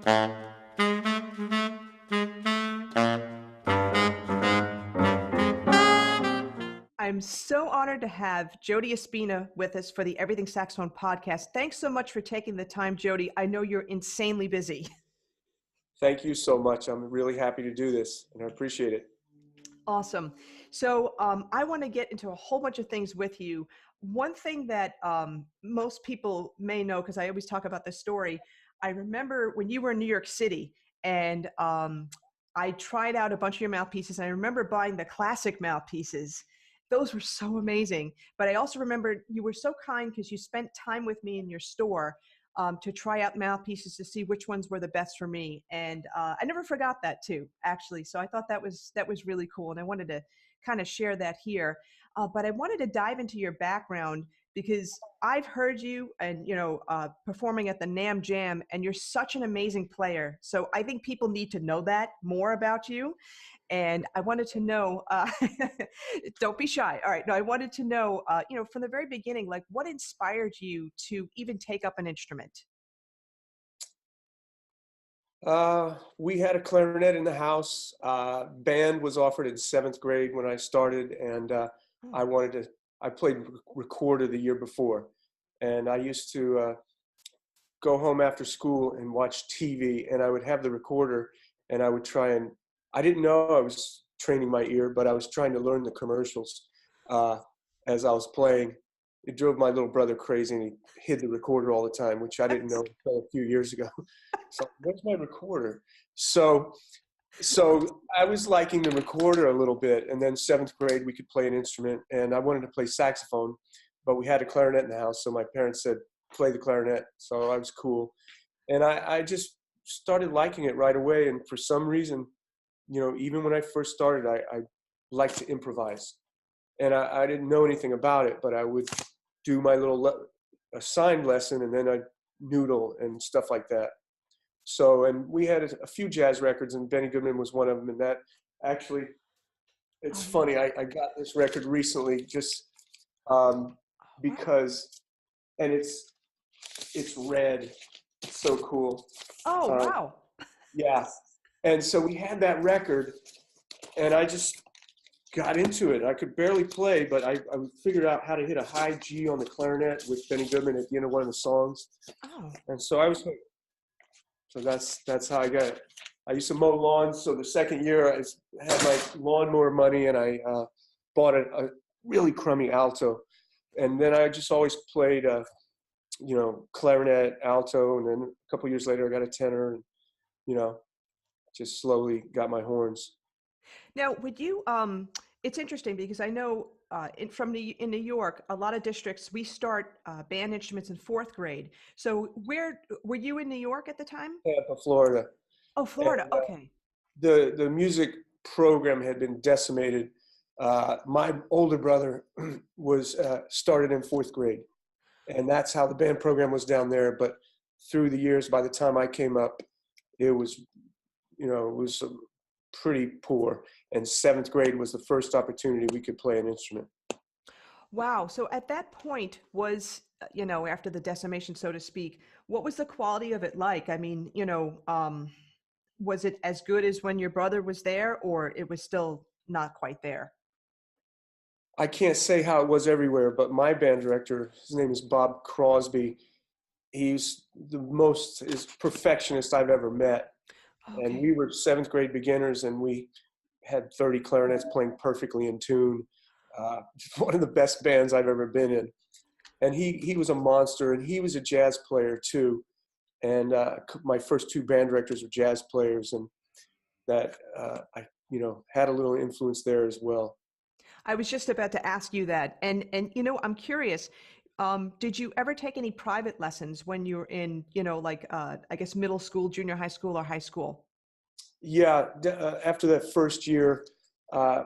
I'm so honored to have Jody Espina with us for the Everything Saxophone Podcast. Thanks so much for taking the time, Jody. I know you're insanely busy. Thank you so much. I'm really happy to do this, and I appreciate it. Awesome. So I want to get into a whole bunch of things with you. One thing that most people may know, because I always talk about this story, I remember when you were in New York City, and I tried out a bunch of your mouthpieces, and I remember buying the classic mouthpieces. Those were so amazing. But I also remember you were so kind because you spent time with me in your store to try out mouthpieces to see which ones were the best for me. And I never forgot that too, actually. So I thought that was really cool. And I wanted to kind of share that here. But I wanted to dive into your background because I've heard you and, performing at the NAMM Jam, and you're such an amazing player. So I think people need to know that more about you. And I wanted to know, don't be shy. All right. No, I wanted to know, from the very beginning, like what inspired you to even take up an instrument? We had a clarinet in the house. Band was offered in 7th grade when I started, and Oh, I played recorder the year before. And I used to go home after school and watch TV, and I would have the recorder, and I would I didn't know I was training my ear, but I was trying to learn the commercials as I was playing. It drove my little brother crazy, and he hid the recorder all the time, which I didn't know until a few years ago. So where's my recorder? So I was liking the recorder a little bit, and then 7th grade we could play an instrument, and I wanted to play saxophone, but we had a clarinet in the house, so my parents said play the clarinet. So I was cool, and I just started liking it right away. And for some reason, even when I first started, I liked to improvise, and I didn't know anything about it, but I would do my little assigned lesson, and then I'd noodle and stuff like that. So, and we had a few jazz records, and Benny Goodman was one of them. And that actually, it's oh, funny. I got this record recently just wow. because, and it's red. It's so cool. Oh, Uh, wow. yeah. And so we had that record, and I just got into it. I could barely play, but I figured out how to hit a high G on the clarinet with Benny Goodman at the end of one of the songs. Oh, And so I was hooked. So that's how I got it. I used to mow lawns. So the second year I had my lawnmower money, and I bought a really crummy alto. And then I just always played, clarinet, alto. And then a couple years later I got a tenor, and, you know, just slowly got my horns. now would you? It's interesting because I know in New York, a lot of districts we start band instruments in 4th grade. So where were you in New York at the time? Tampa, Florida. Oh, And Florida. Okay. the music program had been decimated. My older brother was started in 4th grade, and that's how the band program was down there. But through the years, by the time I came up, it was, it was pretty poor. And 7th grade was the first opportunity we could play an instrument. Wow. So at that point was, after the decimation, so to speak, what was the quality of it like? I mean, was it as good as when your brother was there, or it was still not quite there? I can't say how it was everywhere, but my band director, his name is Bob Crosby. He's is perfectionist I've ever met. And Okay. we were 7th grade beginners, and we had 30 clarinets playing perfectly in tune. One of the best bands I've ever been in. And he was a monster, and he was a jazz player too. And my first 2 band directors were jazz players, and that I had a little influence there as well. I was just about to ask you that. And I'm curious, did you ever take any private lessons when you were in, I guess middle school, junior high school, or high school? Yeah, after that first year,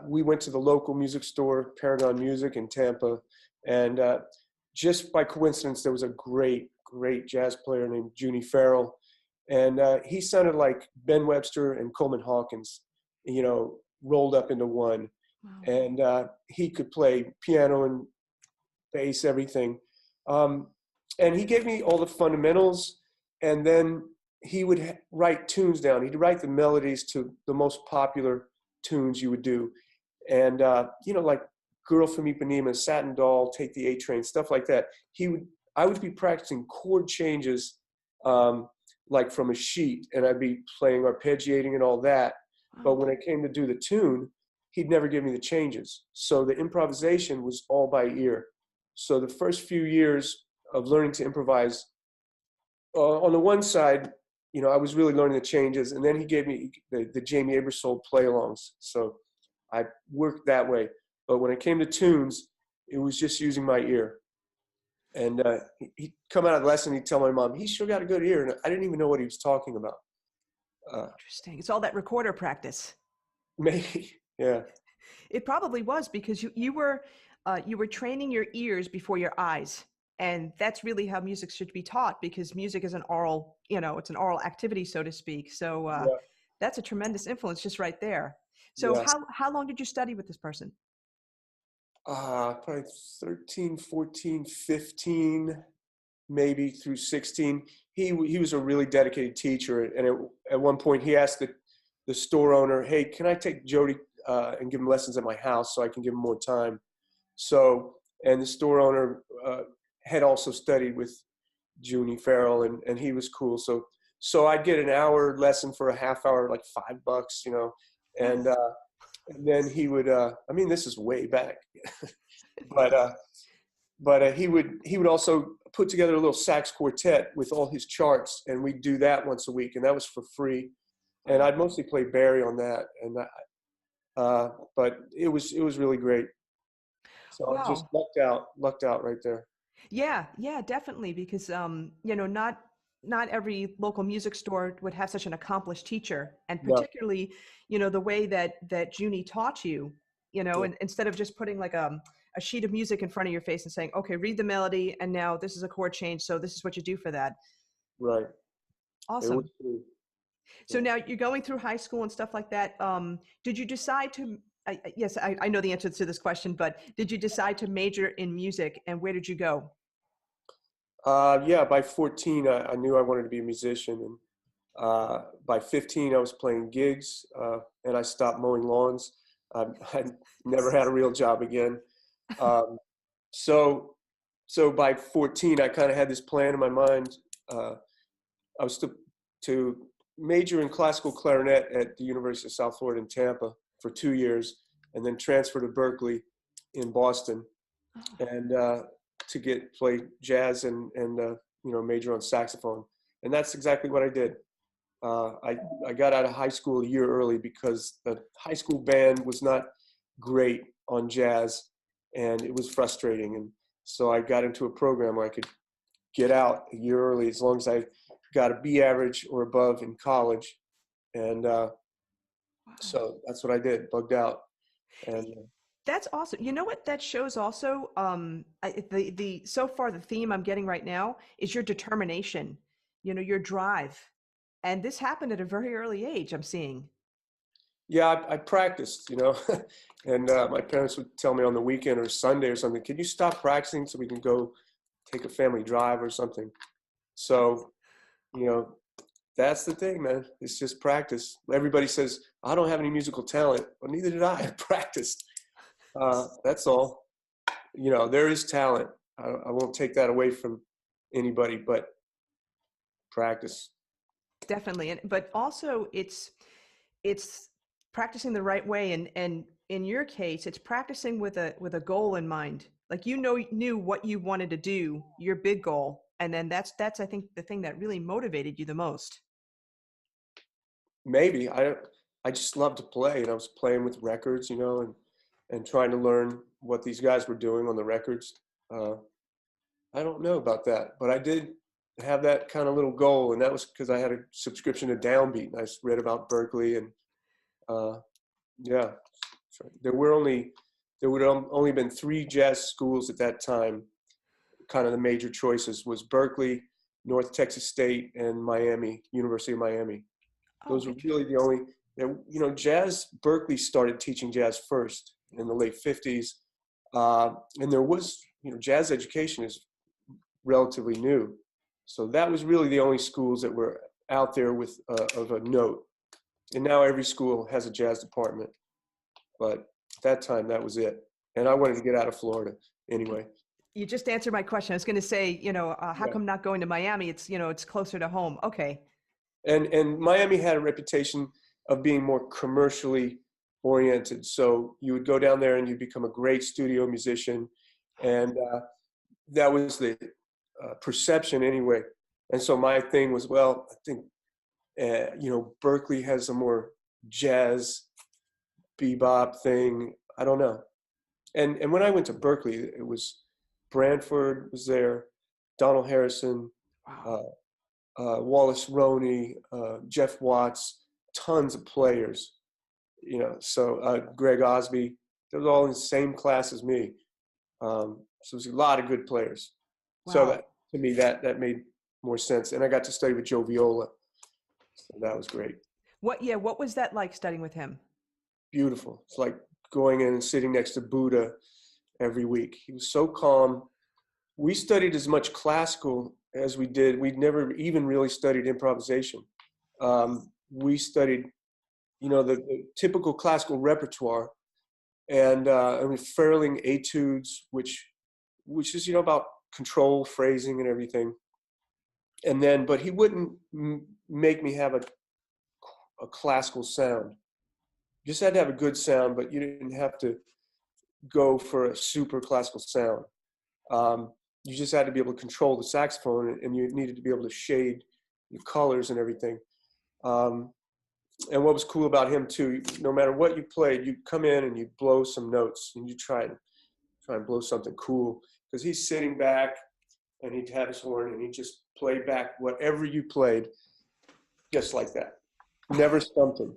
we went to the local music store, Paragon Music in Tampa, and just by coincidence, there was a great jazz player named Junie Farrell, and he sounded like Ben Webster and Coleman Hawkins, rolled up into one. Wow. And he could play piano and bass, everything. And he gave me all the fundamentals, and then he would write tunes down. He'd write the melodies to the most popular tunes you would do. And, like Girl from Ipanema, Satin Doll, Take the A Train, stuff like that. I would be practicing chord changes, like from a sheet, and I'd be playing arpeggiating and all that. But when it came to do the tune, he'd never give me the changes. So the improvisation was all by ear. So the first few years of learning to improvise, on the one side, I was really learning the changes, and then he gave me the Jamie Aebersold play-alongs. So I worked that way. But when it came to tunes, it was just using my ear. And he'd come out of the lesson, he'd tell my mom, he's sure got a good ear. And I didn't even know what he was talking about. Interesting. It's all that recorder practice. Maybe, yeah. It probably was, because you were training your ears before your eyes. And that's really how music should be taught, because music is an oral, it's an oral activity, so to speak. So that's a tremendous influence just right there. So how long did you study with this person? Probably 13, 14, 15, maybe through 16. He was a really dedicated teacher. And at one point he asked the store owner, hey, can I take Jody and give him lessons at my house so I can give him more time? So, and the store owner had also studied with Junie Farrell, and he was cool. So I'd get an hour lesson for a half hour, like $5, and then he would, this is way back, but he would also put together a little sax quartet with all his charts, and we'd do that once a week, and that was for free. And I'd mostly play Barry on that, and but it was really great. So I just lucked out right there. Yeah, definitely, because not every local music store would have such an accomplished teacher, and particularly the way that Junie taught you, and instead of just putting like a sheet of music in front of your face and saying, okay, read the melody, and now this is a chord change, so this is what you do for that. Right. Awesome. So now you're going through high school and stuff like that. Did you decide to yes, I know the answer to this question, but did you decide to major in music, and where did you go? By 14, I knew I wanted to be a musician. And by 15, I was playing gigs, and I stopped mowing lawns. I never had a real job again. So by 14, I kind of had this plan in my mind. I was to major in classical clarinet at the University of South Florida in Tampa for 2 years, and then transfer to Berkeley in Boston, and to play jazz and major on saxophone. And that's exactly what I did. I got out of high school a year early because the high school band was not great on jazz, and it was frustrating. And so I got into a program where I could get out a year early as long as I got a B average or above in college. And so that's what I did, bugged out. And that's awesome. You know what that shows also? So far the theme I'm getting right now is your determination, your drive. And this happened at a very early age, I'm seeing. Yeah, I practiced, and my parents would tell me on the weekend or Sunday or something, can you stop practicing so we can go take a family drive or something? So, that's the thing, man. It's just practice. Everybody says, I don't have any musical talent. Well, neither did I. I practiced. That's all. There is talent. I won't take that away from anybody, but practice. Definitely. But also it's practicing the right way. And in your case, it's practicing with a goal in mind. Like, knew what you wanted to do, your big goal. And then that's, I think, the thing that really motivated you the most. Maybe. I just love to play, and I was playing with records, and trying to learn what these guys were doing on the records. I don't know about that, but I did have that kind of little goal, and that was because I had a subscription to Downbeat, and I read about Berkeley, and there would have only been 3 jazz schools at that time. Kind of the major choices was Berkeley, North Texas State, and Miami, University of Miami. Those were really the only, jazz, Berkeley started teaching jazz first in the late 50s. And there was, jazz education is relatively new. So that was really the only schools that were out there with of a note. And now every school has a jazz department. But at that time, that was it. And I wanted to get out of Florida anyway. You just answered my question. I was going to say, how Yeah. come not going to Miami? It's, it's closer to home. Okay. And Miami had a reputation of being more commercially oriented. So you would go down there and you become a great studio musician. And that was the perception anyway. And so my thing was, well, I think, Berkeley has a more jazz bebop thing. I don't know. And when I went to Berkeley, it was Branford was there, Donald Harrison, Wow. Wallace Roney, Jeff Watts, tons of players, so Greg Osby, they were all in the same class as me. So there's a lot of good players. Wow. So that, to me, that made more sense. And I got to study with Joe Viola. So that was great. What was that like studying with him? Beautiful. It's like going in and sitting next to Buddha every week. He was so calm. We studied as much classical as we did. We'd never even really studied improvisation. We studied, the typical classical repertoire, and Fairling etudes, which is about control, phrasing, and everything. And then, but he wouldn't make me have a classical sound. You just had to have a good sound, but you didn't have to go for a super classical sound. You just had to be able to control the saxophone, and you needed to be able to shade your colors and everything. And what was cool about him too, no matter what you played, you'd come in and you'd blow some notes, and you try and blow something cool, because he's sitting back and he'd have his horn and he'd just play back whatever you played, just like that. Never stumped him.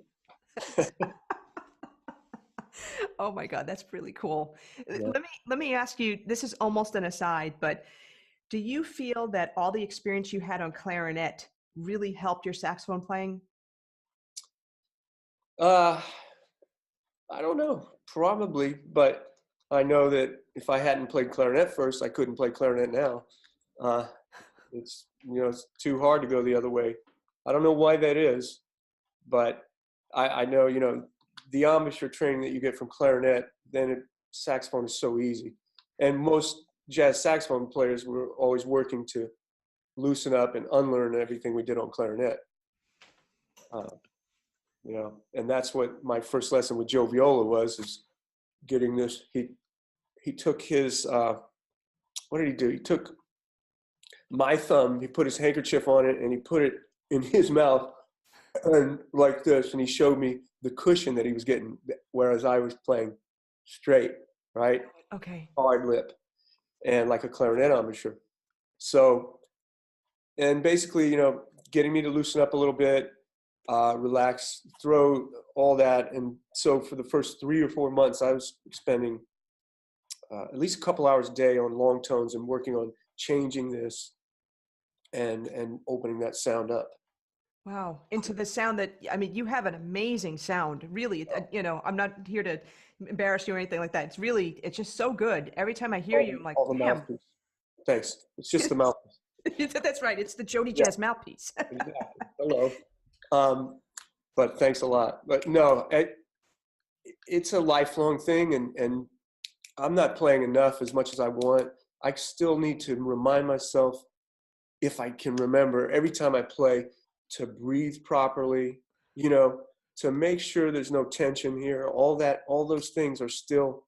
Oh my God, that's really cool. Yeah. Let me ask you, this is almost an aside, but do you feel that all the experience you had on clarinet really helped your saxophone playing? I don't know, probably, but I know that if I hadn't played clarinet first, I couldn't play clarinet now. It's too hard to go the other way. I don't know why that is, but I know, the embouchure training that you get from clarinet, then saxophone is so easy. And most jazz saxophone players were always working to loosen up and unlearn everything we did on clarinet. And that's what my first lesson with Joe Viola was, is getting this. He took his, what did he do? He took my thumb, he put his handkerchief on it, and he put it in his mouth, and like this, and he showed me the cushion that he was getting, whereas I was playing straight, right? Okay. Hard lip, and like a clarinet embouchure. So, and basically, getting me to loosen up a little bit, relax, throw all that. And so for the first 3 or 4 months, I was spending at least a couple hours a day on long tones and working on changing this and opening that sound up. Wow. Into the sound that, you have an amazing sound, really. I'm not here to embarrass you or anything like that. It's just so good. Every time I hear you, I'm like, all the damn. mouthpiece. Thanks. It's just the mouthpiece. That's right. It's the Jody Jazz mouthpiece. Exactly. Hello. But thanks a lot. But no, it's a lifelong thing, and I'm not playing enough as much as I want. I still need to remind myself, if I can remember, every time I play, to breathe properly, to make sure there's no tension here. All those things are still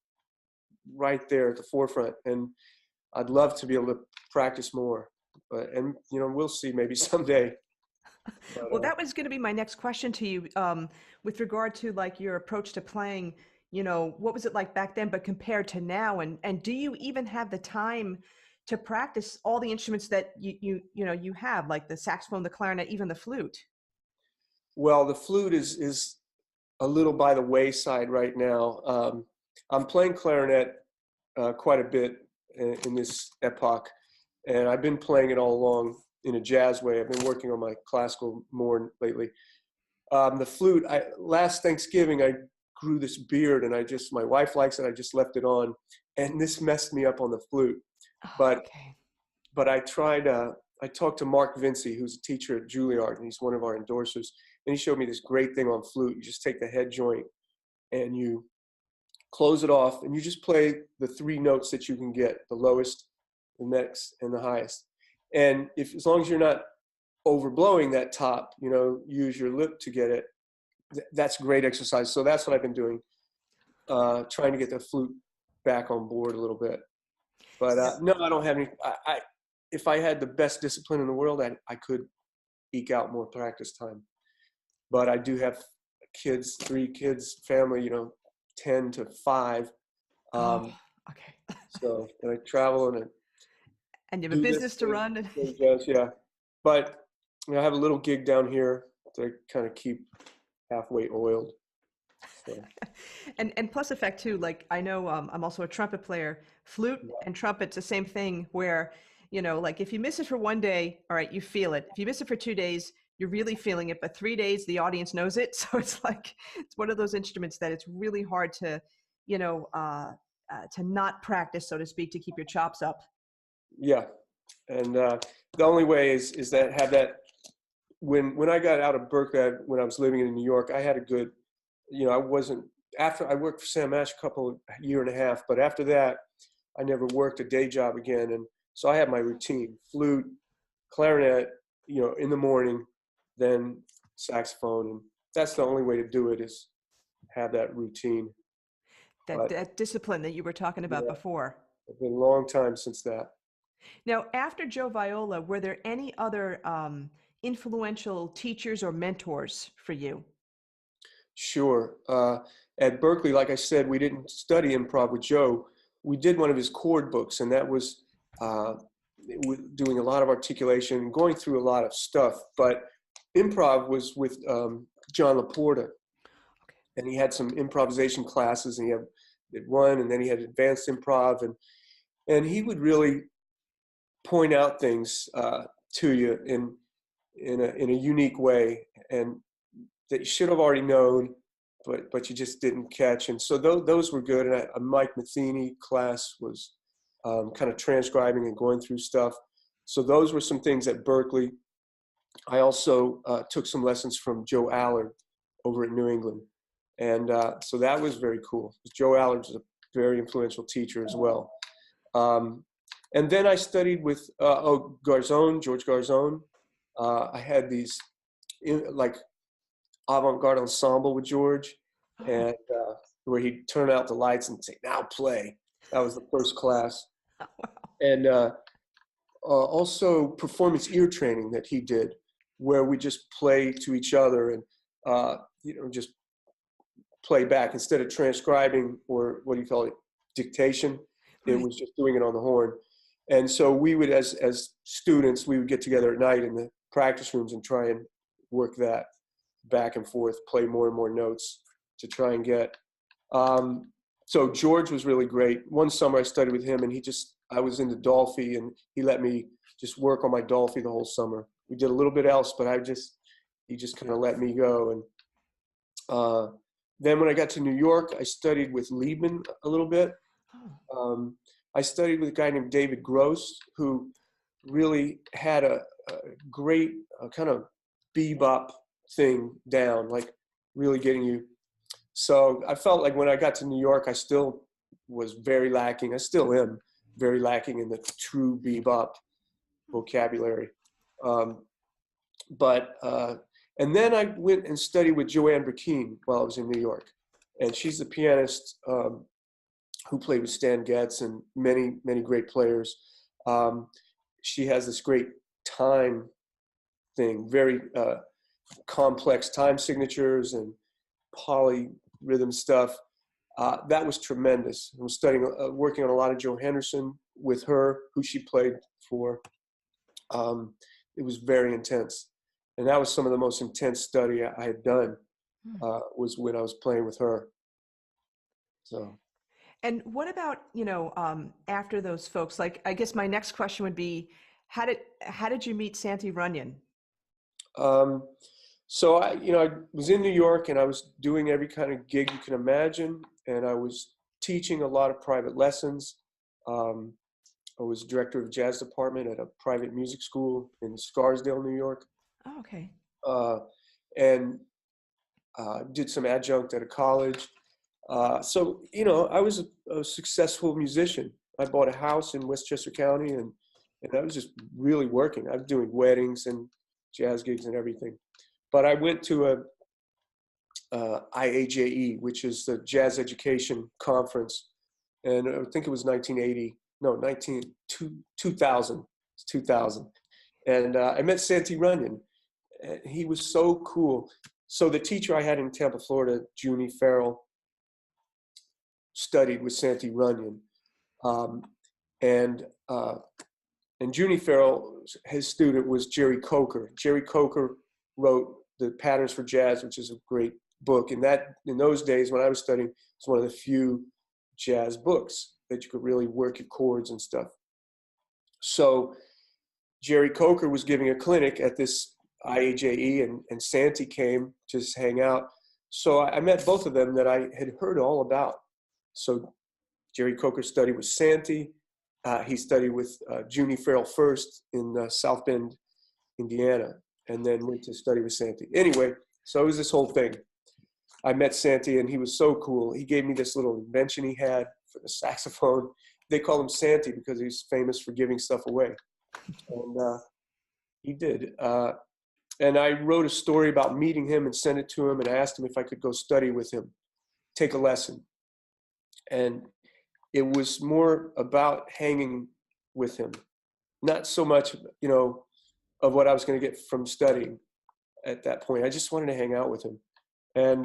right there at the forefront. And I'd love to be able to practice more. And we'll see, maybe someday. But, well, that was going to be my next question to you, with regard to like your approach to playing. What was it like back then, but compared to now? And do you even have the time to practice all the instruments that you have, like the saxophone, the clarinet, even the flute? Well, the flute is a little by the wayside right now. I'm playing clarinet quite a bit in this epoch, and I've been playing it all along in a jazz way. I've been working on my classical more lately. The flute, last Thanksgiving, I grew this beard, and my wife likes it. I just left it on, and this messed me up on the flute. But okay. but I tried I talked to Mark Vinci, who's a teacher at Juilliard, and he's one of our endorsers. And he showed me this great thing on flute. You just take the head joint and you close it off, and you just play the 3 notes that you can get, the lowest, the next, and the highest. And as long as you're not overblowing that top, use your lip to get it, that's great exercise. So that's what I've been doing, trying to get the flute back on board a little bit. But no, I don't have any. If I had the best discipline in the world, I could eke out more practice time. But I do have kids, 3 kids, family, 10 to 5. Okay. So, and I travel and you have a business to run. Yeah. But I have a little gig down here to kind of keep halfway oiled. So. and plus the fact too, like I know I'm also a trumpet player. Flute and trumpet's the same thing where, like if you miss it for 1 day, all right, you feel it. If you miss it for 2 days, you're really feeling it. But 3 days, the audience knows it. So it's like, it's one of those instruments that it's really hard to, to not practice, so to speak, to keep your chops up. Yeah. And the only way is that have that, when I got out of Berkeley, when I was living in New York, I had a good, I wasn't, after I worked for Sam Ash a year and a half, but after that, I never worked a day job again. And so I had my routine, flute, clarinet, in the morning, then saxophone. And that's the only way to do it, is have that routine. That discipline that you were talking about before. It's been a long time since that. Now, after Joe Viola, were there any other influential teachers or mentors for you? Sure. At Berkeley, like I said, we didn't study improv with Joe. We did one of his chord books, and that was doing a lot of articulation, going through a lot of stuff. But improv was with John Laporta, and he had some improvisation classes, and he did one, and then he had advanced improv, and he would really point out things to you in a unique way, and that you should have already known, but you just didn't catch. And so those were good. And a Mike Matheny class was kind of transcribing and going through stuff. So those were some things at Berkeley. I also took some lessons from Joe Allard over at New England. And so that was very cool. Joe Allard was a very influential teacher as well. And then I studied with George Garzone. I had these like avant-garde ensemble with George, and where he'd turn out the lights and say, "Now play." That was the first class. Oh, wow. And also performance ear training that he did, where we just play to each other and just play back instead of transcribing, or what do you call it, dictation. Right. It was just doing it on the horn. And so we would, as students, we would get together at night in the practice rooms and try and work that back and forth, play more and more notes to try and get. So George was really great. One summer I studied with him, and I was into Dolphy, and he let me just work on my Dolphy the whole summer. We did a little bit else, but he just kind of let me go. And then when I got to New York, I studied with Liebman a little bit. I studied with a guy named David Gross, who really had a great kind of bebop thing down, like really getting you. So I felt like when I got to New York, I still was very lacking. I still am very lacking in the true bebop vocabulary. And then I went and studied with Joanne Burkeen while I was in New York. And she's the pianist who played with Stan Getz and many, many great players. She has this great time thing, very complex time signatures and polyrhythm stuff. That was tremendous. I was working on a lot of Joe Henderson with her, who she played for. It was very intense. And that was some of the most intense study I had done, was when I was playing with her. So. And what about, after those folks? Like, I guess my next question would be, how did you meet Santy Runyon? So I was in New York, and I was doing every kind of gig you can imagine, and I was teaching a lot of private lessons. I I was director of jazz department at a private music school in Scarsdale, New York. Oh, okay. And did some adjunct at a college. So, I was a successful musician. I bought a house in Westchester County, and I was just really working. I was doing weddings and jazz gigs and everything. But I went to a IAJE, which is the Jazz Education Conference, and I think it was 2000. It's 2000. And I met Santy Runyon. And he was so cool. So the teacher I had in Tampa, Florida, Junie Farrell, studied with Santy Runyon. And Junie Farrell, his student was Jerry Coker. Jerry Coker wrote The Patterns for Jazz, which is a great book. And that, in those days when I was studying, it's one of the few jazz books that you could really work your chords and stuff. So Jerry Coker was giving a clinic at this IAJE, and Santy came to just hang out. So I met both of them that I had heard all about. So Jerry Coker studied with Santy. He studied with Junie Farrell first in South Bend, Indiana, and then went to study with Santy. Anyway, so it was this whole thing. I met Santy, and he was so cool. He gave me this little invention he had for the saxophone. They call him Santy because he's famous for giving stuff away. And he did. And I wrote a story about meeting him and sent it to him, and I asked him if I could go study with him, take a lesson. And it was more about hanging with him, not so much, of what I was going to get from studying at that point. I just wanted to hang out with him. And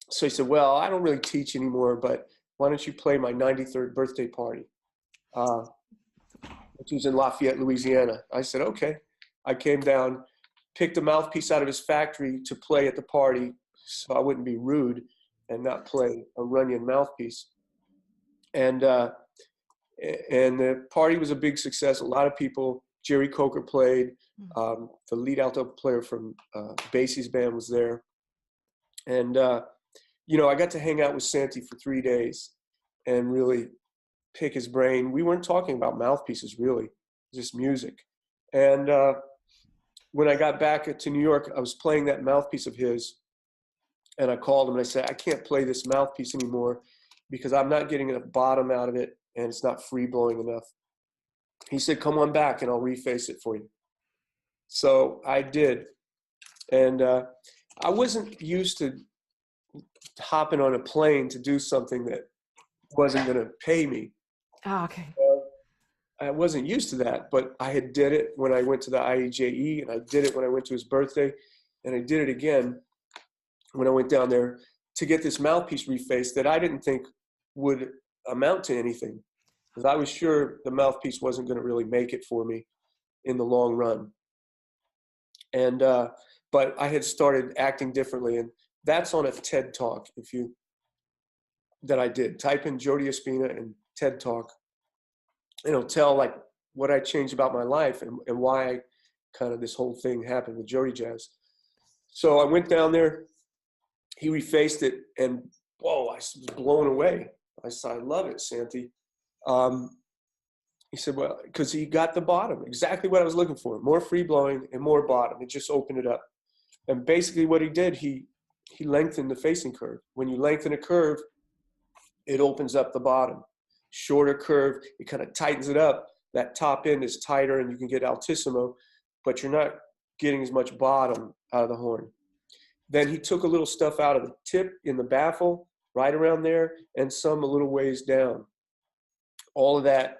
so he said, well, I don't really teach anymore, but why don't you play my 93rd birthday party, which was in Lafayette, Louisiana. I said, okay. I came down, picked a mouthpiece out of his factory to play at the party so I wouldn't be rude and not play a Runyon mouthpiece. And the party was a big success. A lot of people. Jerry Coker played. The lead alto player from Basie's band was there. And, I got to hang out with Santy for 3 days and really pick his brain. We weren't talking about mouthpieces, really, just music. And when I got back to New York, I was playing that mouthpiece of his. And I called him and I said, I can't play this mouthpiece anymore because I'm not getting enough bottom out of it and it's not free blowing enough. He said, come on back and I'll reface it for you. So I did. And I wasn't used to hopping on a plane to do something that wasn't going to pay me. Oh, okay. I wasn't used to that, but I had did it when I went to the IEJE, and I did it when I went to his birthday, and I did it again when I went down there to get this mouthpiece refaced that I didn't think would amount to anything, because I was sure the mouthpiece wasn't going to really make it for me in the long run. And but I had started acting differently, and that's on a TED Talk. That I did. Type in Jody Espina and TED Talk. Tell like what I changed about my life and why kind of this whole thing happened with JodyJazz. So I went down there, he refaced it, and whoa, I was blown away. I said, I love it, Santy. He said, well, because he got the bottom, exactly what I was looking for, more free blowing and more bottom. It just opened it up. And basically what he did, he lengthened the facing curve. When you lengthen a curve, it opens up the bottom. Shorter curve, it kind of tightens it up. That top end is tighter and you can get altissimo, but you're not getting as much bottom out of the horn. Then he took a little stuff out of the tip in the baffle, right around there, and some a little ways down. All of that,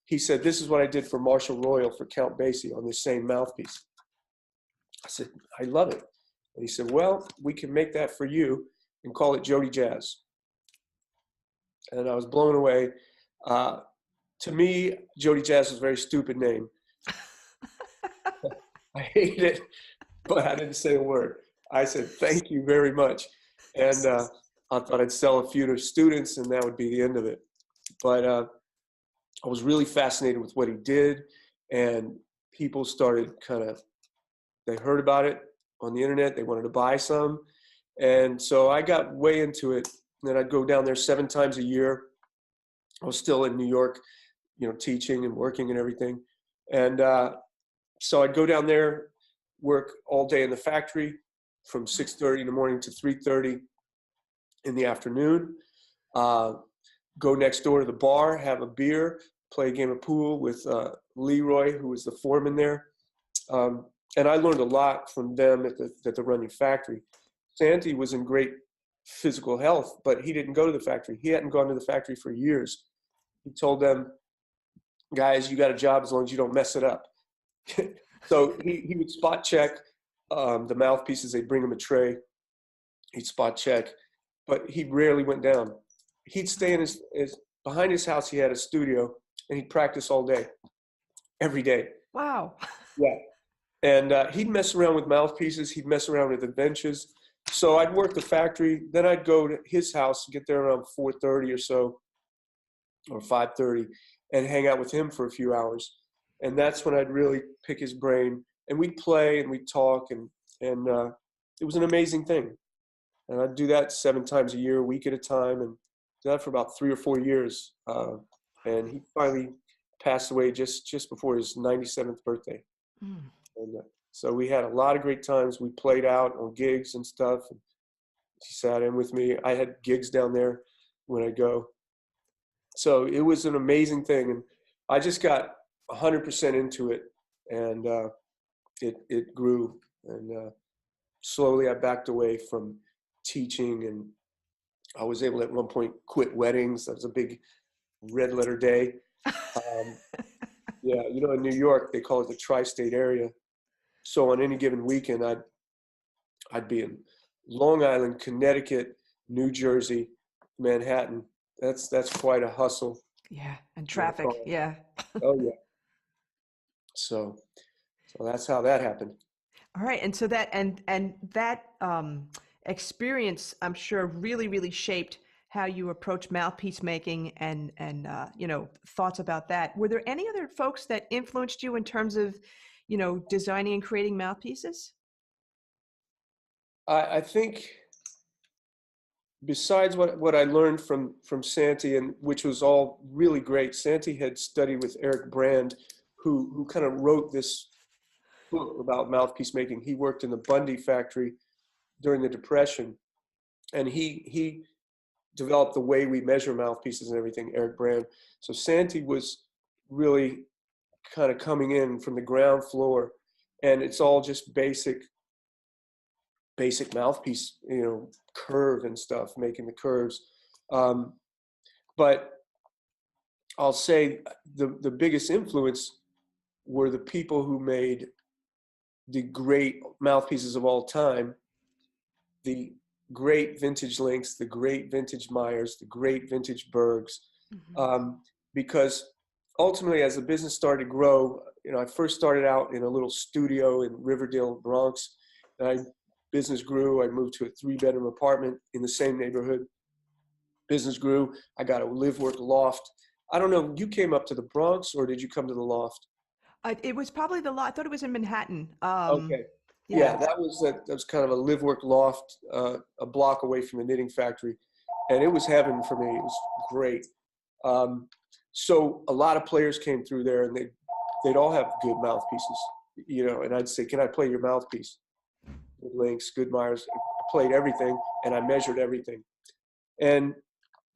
he said, this is what I did for Marshall Royal for Count Basie on this same mouthpiece. I said, I love it. And he said, well, we can make that for you and call it Jody Jazz. And I was blown away. To me, Jody Jazz was a very stupid name. I hate it, but I didn't say a word. I said, thank you very much. And I thought I'd sell a few to students and that would be the end of it. But I was really fascinated with what he did, and people started they heard about it on the internet. They wanted to buy some. And so I got way into it. And then I'd go down there 7 times a year. I was still in New York, teaching and working and everything. And so I'd go down there, work all day in the factory from 6:30 in the morning to 3:30 in the afternoon. Go next door to the bar, have a beer, play a game of pool with Leroy, who was the foreman there. And I learned a lot from them at the Runyon factory. Santy was in great physical health, but he didn't go to the factory. He hadn't gone to the factory for years. He told them, guys, you got a job as long as you don't mess it up. So he would spot check the mouthpieces. They'd bring him a tray. He'd spot check, but he rarely went down. He'd stay in his behind his house. He had a studio, and he'd practice all day, every day. Wow. Yeah. And he'd mess around with mouthpieces. He'd mess around with the benches. So I'd work the factory. Then I'd go to his house, get there around 4:30 or so, or 5:30, and hang out with him for a few hours. And that's when I'd really pick his brain. And we'd play and we'd talk, and it was an amazing thing. And I'd do that 7 times a year, a week at a time, and did that for about 3 or 4 years. And he finally passed away just before his 97th birthday. Mm. And so we had a lot of great times. We played out on gigs and stuff. And he sat in with me. I had gigs down there when I go. So it was an amazing thing. And I just got 100% into it. And it grew. And slowly I backed away from teaching. And I was able at one point quit weddings. That was a big red letter day. Yeah, in New York, they call it the tri-state area. So on any given weekend, I'd be in Long Island, Connecticut, New Jersey, Manhattan. That's quite a hustle. Yeah, and traffic. Yeah. Oh yeah. So that's how that happened. All right, and so that and that experience, I'm sure, really, really shaped how you approach mouthpiece making and thoughts about that. Were there any other folks that influenced you in terms of, designing and creating mouthpieces? I think besides what I learned from Santy, and which was all really great, Santy had studied with Eric Brand, who kind of wrote this book about mouthpiece making. He worked in the Bundy factory during the Depression, and he developed the way we measure mouthpieces and everything, Eric Brand. So Santy was really kind of coming in from the ground floor, and it's all just basic mouthpiece, curve and stuff, making the curves. But I'll say the biggest influence were the people who made the great mouthpieces of all time, the great vintage Links, the great vintage Myers, the great vintage Bergs, because ultimately as the business started to grow, I first started out in a little studio in Riverdale, Bronx, and business grew. I moved to a 3-bedroom apartment in the same neighborhood. Business grew. I got a live-work loft. I don't know, you came up to the Bronx or did you come to the loft? It was probably the loft. I thought it was in Manhattan. Okay. Yeah, that was kind of a live-work loft, a block away from the knitting factory. And it was heaven for me. It was great. So a lot of players came through there, and they'd all have good mouthpieces, and I'd say, can I play your mouthpiece? Good Links, good Myers. I played everything, and I measured everything. And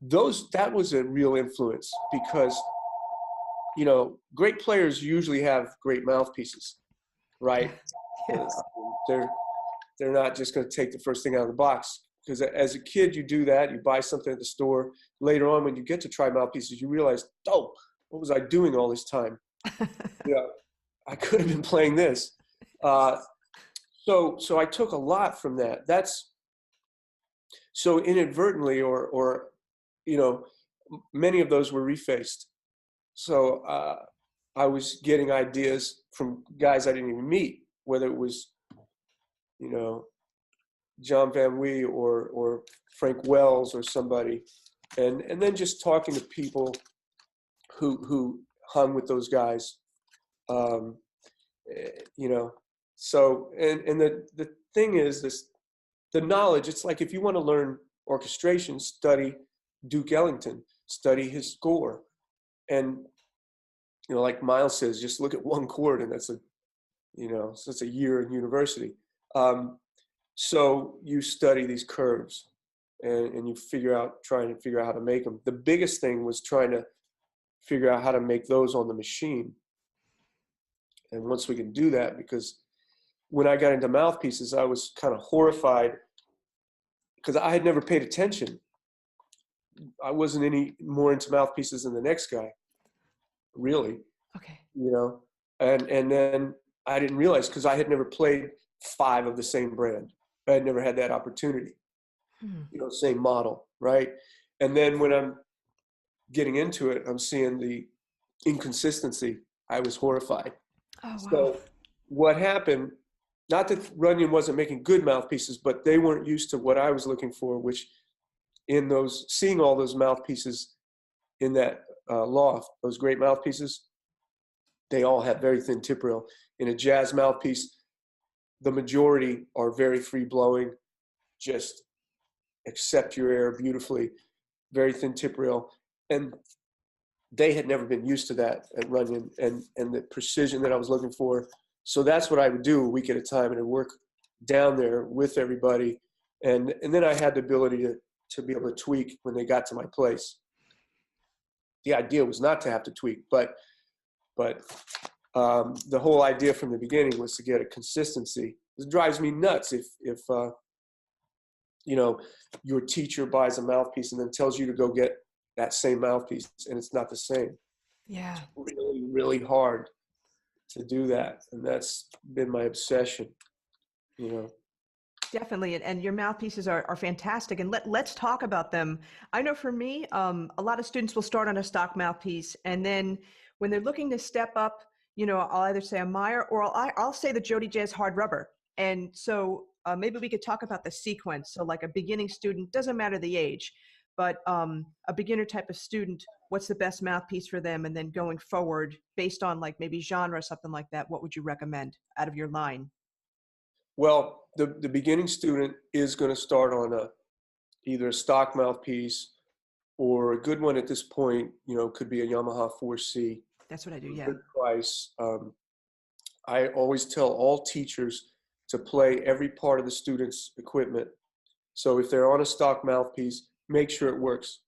that was a real influence because, great players usually have great mouthpieces, right? Yes. They're not just going to take the first thing out of the box, because as a kid you do that, you buy something at the store. Later on, when you get to try mouthpieces, you realize, what was I doing all this time? I could have been playing this. So I took a lot from that. So inadvertently, or many of those were refaced. So I was getting ideas from guys I didn't even meet, whether it was, John Van Wee or Frank Wells or somebody, and then just talking to people who hung with those guys, So, and the thing is the knowledge. It's like if you want to learn orchestration, study Duke Ellington, study his score, and like Miles says, just look at one chord and that's so it's a year in university. So you study these curves and you trying to figure out how to make them. The biggest thing was trying to figure out how to make those on the machine. And once we can do that, because when I got into mouthpieces, I was kind of horrified because I had never paid attention. I wasn't any more into mouthpieces than the next guy, really. Okay. And then I didn't realize, because I had never played 5 of the same brand. I had never had that opportunity, same model, right? And then when I'm getting into it, I'm seeing the inconsistency. I was horrified. Oh, wow. So what happened, not that Runyon wasn't making good mouthpieces, but they weren't used to what I was looking for, which seeing all those mouthpieces in that loft, those great mouthpieces, they all have very thin tip rail. In a jazz mouthpiece, the majority are very free blowing, just accept your air beautifully, very thin tip rail. And they had never been used to that at Runyon and the precision that I was looking for. So that's what I would do a week at a time, and I'd work down there with everybody. And then I had the ability to be able to tweak when they got to my place. The idea was not to have to tweak, but the whole idea from the beginning was to get a consistency. It drives me nuts if your teacher buys a mouthpiece and then tells you to go get that same mouthpiece and it's not the same. Yeah. It's really, really hard to do that. And that's been my obsession, Definitely. And your mouthpieces are fantastic. And let's talk about them. I know for me, a lot of students will start on a stock mouthpiece. And then when they're looking to step up, I'll either say a Meyer or I'll say the Jody Jazz hard rubber. And so maybe we could talk about the sequence. So like a beginning student, doesn't matter the age, but a beginner type of student, what's the best mouthpiece for them? And then going forward, based on like maybe genre, something like that, what would you recommend out of your line? Well, the beginning student is going to start on either a stock mouthpiece, or a good one at this point, could be a Yamaha 4C. That's what I do, yeah. Good price. I always tell all teachers to play every part of the student's equipment. So if they're on a stock mouthpiece, make sure it works.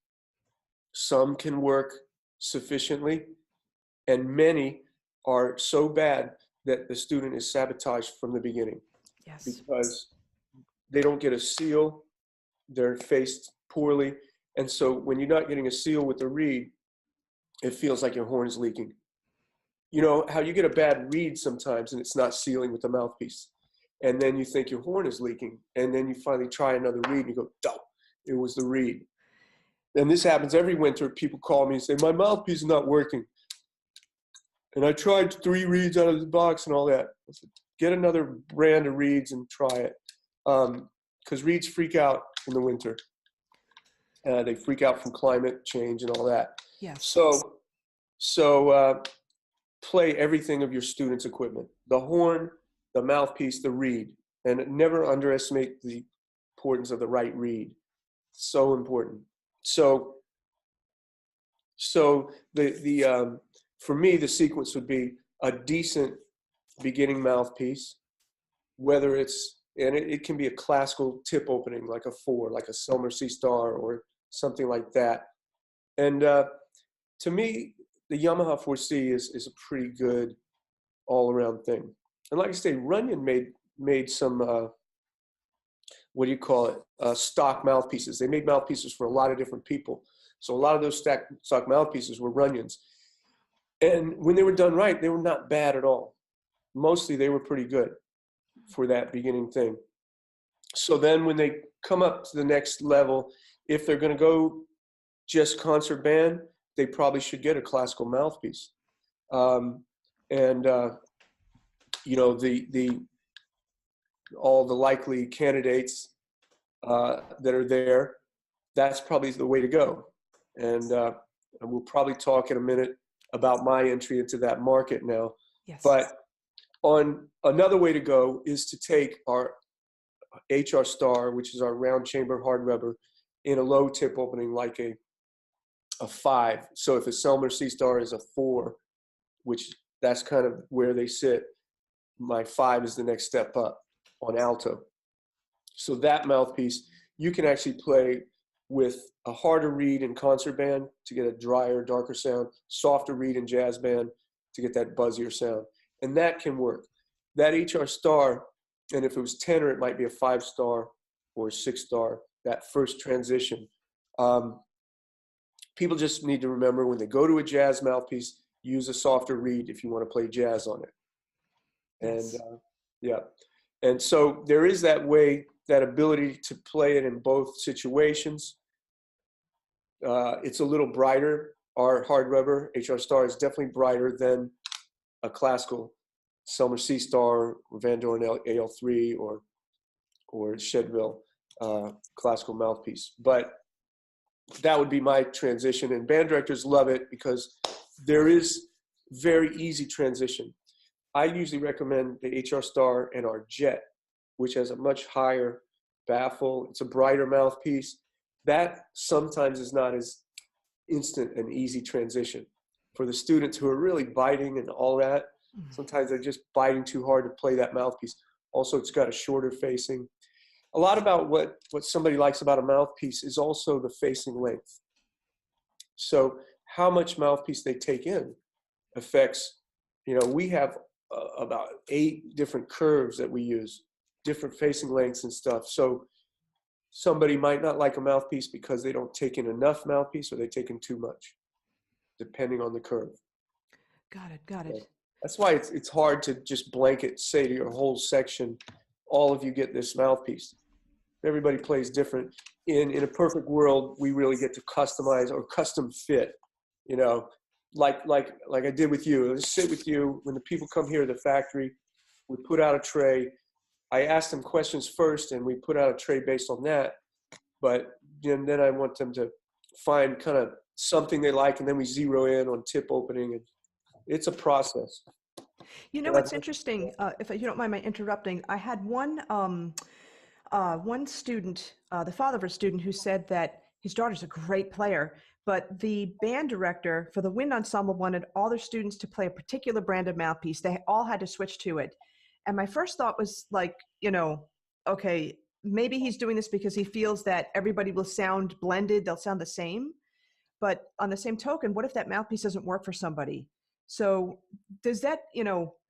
Some can work sufficiently, and many are so bad that the student is sabotaged from the beginning. Yes. Because they don't get a seal, they're faced poorly, and so when you're not getting a seal with the reed, it feels like your horn is leaking. You know how you get a bad reed sometimes and it's not sealing with the mouthpiece, and then you think your horn is leaking, and then you finally try another reed and you go, duh, it was the reed. And this happens every winter. People call me and say, my mouthpiece is not working. And I tried 3 reeds out of the box and all that. I said, get another brand of reeds and try it. Because reeds freak out in the winter. They freak out from climate change and all that. Yes. So play everything of your student's equipment. The horn, the mouthpiece, the reed. And never underestimate the importance of the right reed. So important. So the for me, the sequence would be a decent beginning mouthpiece, whether it can be a classical tip opening, like a 4, like a Selmer C Star or something like that. And to me, the Yamaha 4C is a pretty good all-around thing. And like I say, Runyon made some, stock mouthpieces. They made mouthpieces for a lot of different people. So a lot of those stock mouthpieces were Runyons. And when they were done right, they were not bad at all. Mostly they were pretty good for that beginning thing. So then when they come up to the next level, if they're going to go just concert band, they probably should get a classical mouthpiece. All the likely candidates that are there, that's probably the way to go. And we'll probably talk in a minute about my entry into that market now. Yes. But on another way to go is to take our HR Star, which is our round chamber hard rubber, in a low tip opening like a 5. So if a Selmer C Star is a 4, which that's kind of where they sit. My 5 is the next step up on alto. So that mouthpiece, you can actually play with a harder reed in concert band to get a drier, darker sound, softer reed in jazz band to get that buzzier sound. And that can work. That HR star, and if it was tenor, it might be a 5-star or a 6-star, that first transition. People just need to remember when they go to a jazz mouthpiece, use a softer reed if you want to play jazz on it. Yes. And yeah. And so there is that way, that ability to play it in both situations. It's a little brighter. Our hard rubber HR star is definitely brighter than a classical Selmer C star or Van Doren AL3 or Chedeville classical mouthpiece. But that would be my transition, and band directors love it because there is very easy transition. I usually recommend the HR star and our jet, which has a much higher baffle. It's a brighter mouthpiece. That sometimes is not as instant and easy transition. For the students who are really biting and all that, sometimes they're just biting too hard to play that mouthpiece. Also, it's got a shorter facing. A lot about what somebody likes about a mouthpiece is also the facing length. So how much mouthpiece they take in affects, we have about 8 different curves that we use, different facing lengths and stuff. So somebody might not like a mouthpiece because they don't take in enough mouthpiece or they take in too much, depending on the curve. Got it. So that's why it's hard to just blanket say to your whole section, all of you get this mouthpiece. Everybody plays different. In a perfect world, we really get to customize or custom fit, like I did with you. I sit with you when the people come here to the factory. We put out a tray. I ask them questions first, and we put out a tray based on that. But then I want them to find kind of something they like, and then we zero in on tip opening. And it's a process. What's interesting, if you don't mind my interrupting, I had one student, the father of a student, who said that his daughter's a great player, but the band director for the wind ensemble wanted all their students to play a particular brand of mouthpiece. They all had to switch to it. And my first thought was like, okay, maybe he's doing this because he feels that everybody will sound blended. They'll sound the same. But on the same token, what if that mouthpiece doesn't work for somebody? So does that,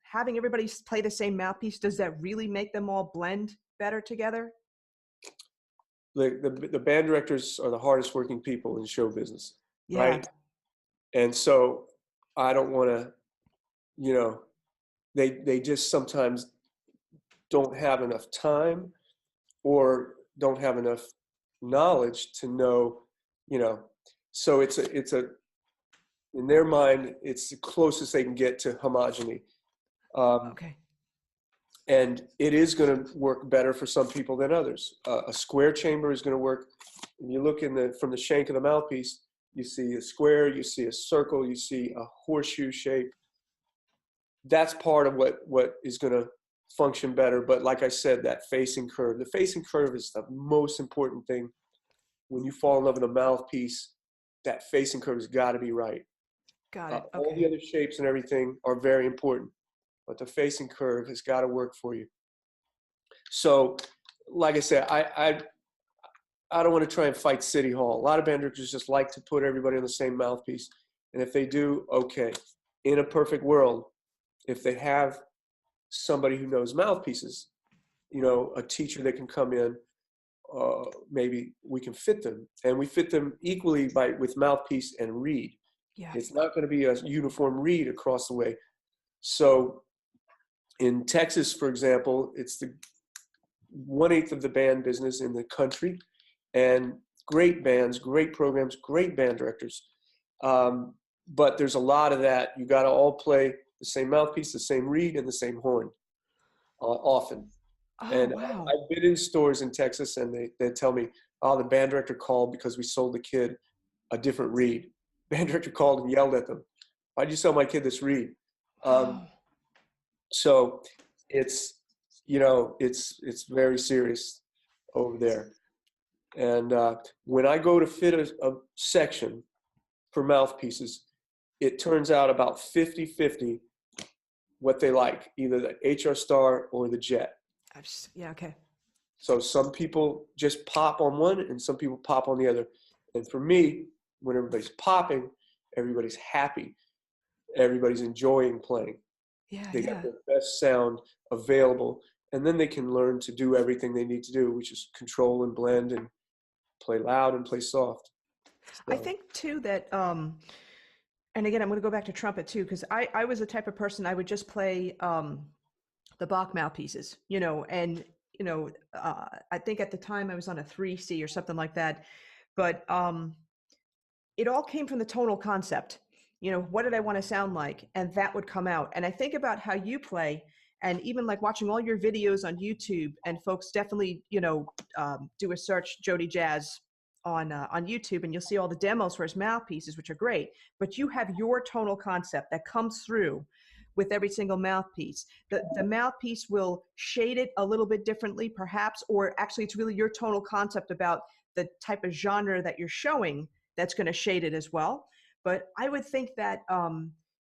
having everybody play the same mouthpiece, does that really make them all blend better together? The band directors are the hardest working people in show business, Yeah. right? And so I don't want to, they just sometimes don't have enough time or don't have enough knowledge to know, so it's in their mind, it's the closest they can get to homogeny. Okay. And it is going to work better for some people than others. A square chamber is going to work. When you look from the shank of the mouthpiece, you see a square, you see a circle, you see a horseshoe shape. That's part of what is going to function better. But like I said, that facing curve, the facing curve is the most important thing. When you fall in love with a mouthpiece, that facing curve has got to be right. Got it. Okay. All the other shapes and everything are very important, but the facing curve has got to work for you. So, like I said, I don't want to try and fight City Hall. A lot of band directors just like to put everybody on the same mouthpiece. And if they do, okay. In a perfect world, if they have somebody who knows mouthpieces, a teacher that can come in, maybe we can fit them. And we fit them equally with mouthpiece and reed. Yeah. It's not going to be a uniform reed across the way. So in Texas, for example, it's the 1/8 of the band business in the country, and great bands, great programs, great band directors. But there's a lot of that. You got to all play the same mouthpiece, the same reed, and the same horn often. Oh, And wow. I've been in stores in Texas, and they tell me, oh, the band director called because we sold the kid a different reed. Band director called and yelled at them, why'd you sell my kid this reed? So it's, it's very serious over there. And when I go to fit a section for mouthpieces, it turns out about 50-50 what they like, either the HR Star or the Jet. Yeah, okay. So some people just pop on one and some people pop on the other. And for me, when everybody's popping, everybody's happy. Everybody's enjoying playing. Yeah, They yeah. got the best sound available. And then they can learn to do everything they need to do, which is control and blend and play loud and play soft. So. I think too that, and again, I'm going to go back to trumpet too, because I was the type of person, I would just play the Bach mouthpieces, you know, and, you know, I think at the time I was on a 3C or something like that. But it all came from the tonal concept. You know, what did I want to sound like? And that would come out. And I think about how you play, and even like watching all your videos on YouTube, and folks definitely, you know, do a search Jody Jazz on YouTube, and you'll see all the demos for his mouthpieces, which are great. But you have your tonal concept that comes through with every single mouthpiece. The mouthpiece will shade it a little bit differently, perhaps, or actually it's really your tonal concept about the type of genre that you're showing that's going to shade it as well. But I would think that,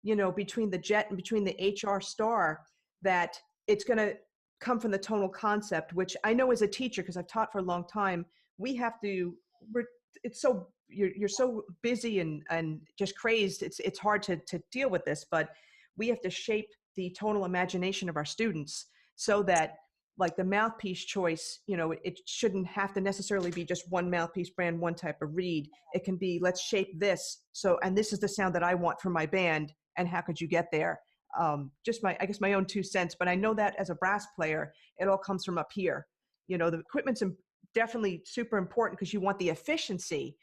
you know, between the Jet and between the HR Star, that it's going to come from the tonal concept, which I know as a teacher, because I've taught for a long time, we have to, it's so, you're so busy and just crazed. It's hard to deal with this, but we have to shape the tonal imagination of our students so that, like, the mouthpiece choice, you know, it shouldn't have to necessarily be just one mouthpiece brand, one type of reed. It can be, let's shape this. So, and this is the sound that I want for my band. And how could you get there? Just I guess my own 2 cents, but I know that as a brass player, it all comes from up here. You know, the equipment's definitely super important because you want the efficiency.